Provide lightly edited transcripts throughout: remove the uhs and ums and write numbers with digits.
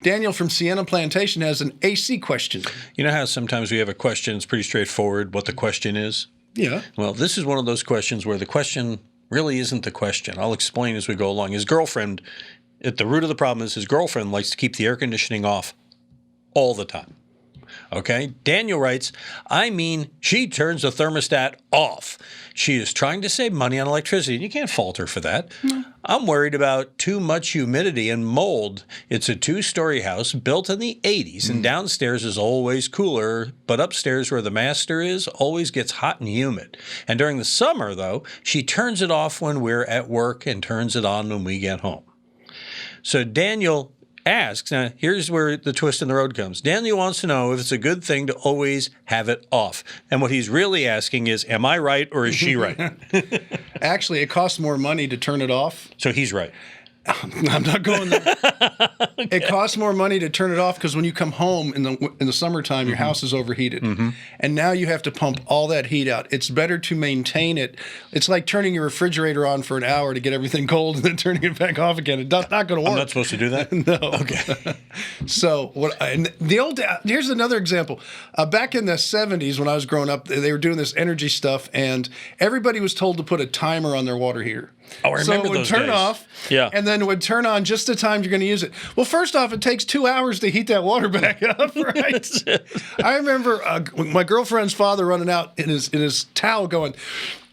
Daniel from Sienna Plantation has an AC question. You know how sometimes we have a question, it's pretty straightforward what the question is? Yeah. Well, this is one of those questions where the question really isn't the question. I'll explain as we go along. His girlfriend, at the root of the problem is his girlfriend likes to keep the air conditioning off all the time. Okay? Daniel writes, I mean, she turns the thermostat off. She is trying to save money on electricity, and you can't fault her for that. No. I'm worried about too much humidity and mold. It's a 2-story house built in the 80s, and downstairs is always cooler, but upstairs where the master is always gets hot and humid. And during the summer, though, she turns it off when we're at work and turns it on when we get home. So Daniel asks, now here's where the twist in the road comes. Daniel wants to know if it's a good thing to always have it off. And what he's really asking is, am I right or is she right? Actually, it costs more money to turn it off. So he's right. I'm not going there. Okay. It costs more money to turn it off because when you come home in the summertime, your house is overheated. And now you have to pump all that heat out. It's better to maintain it. It's like turning your refrigerator on for an hour to get everything cold and then turning it back off again. It's not going to work. I'm not supposed to do that? No. Okay. So here's another example. Back in the 70s when I was growing up, they were doing this energy stuff, and everybody was told to put a timer on their water heater. Oh, I remember those days. So it would turn off, and then it would turn on just the time you're going to use it. Well, first off, it takes 2 hours to heat that water back up, right? I remember my girlfriend's father running out in his towel going,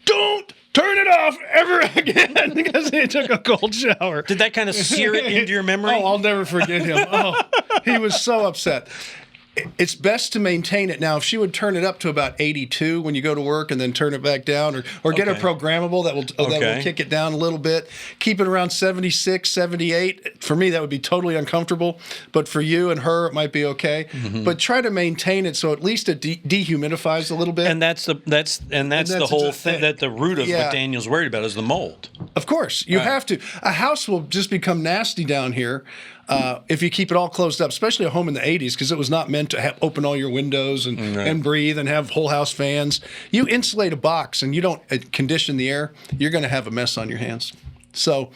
"Don't turn it off ever again," because he took a cold shower. Did that kind of sear it into your memory? Oh, I'll never forget him. Oh, he was so upset. It's best to maintain it. Now, if she would turn it up to about 82 when you go to work and then turn it back down, or get a programmable that will kick it down a little bit, keep it around 76, 78. For me, that would be totally uncomfortable. But for you and her, it might be okay. But try to maintain it so at least it dehumidifies a little bit. And that's the whole thing, that the root of what Daniel's worried about is the mold. Of course. You have to. A house will just become nasty down here if you keep it all closed up, especially a home in the 80s, because it was not meant to open all your windows and breathe and have whole house fans. You insulate a box and you don't condition the air, you're going to have a mess on your hands. So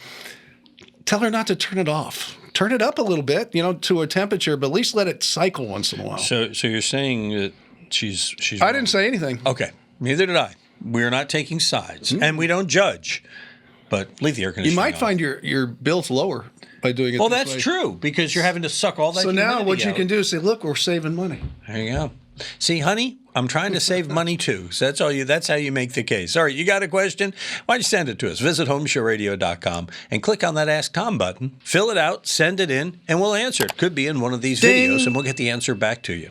tell her not to turn it off. Turn it up a little bit, to a temperature, but at least let it cycle once in a while. So you're saying that she's I didn't say anything. Okay. Neither did I. We're not taking sides, and we don't judge. But leave the air conditioning You might on. find your bills lower by doing it Well, this that's way. true, because you're having to suck all that humidity now what you out. can do is say, look, we're saving money. There you go. See, honey, I'm trying to save money too. So that's how you make the case. All right, you got a question? Why don't you send it to us? Visit HomeShowRadio.com and click on that Ask Tom button. Fill it out, send it in, and we'll answer it. Could be in one of these videos, and we'll get the answer back to you.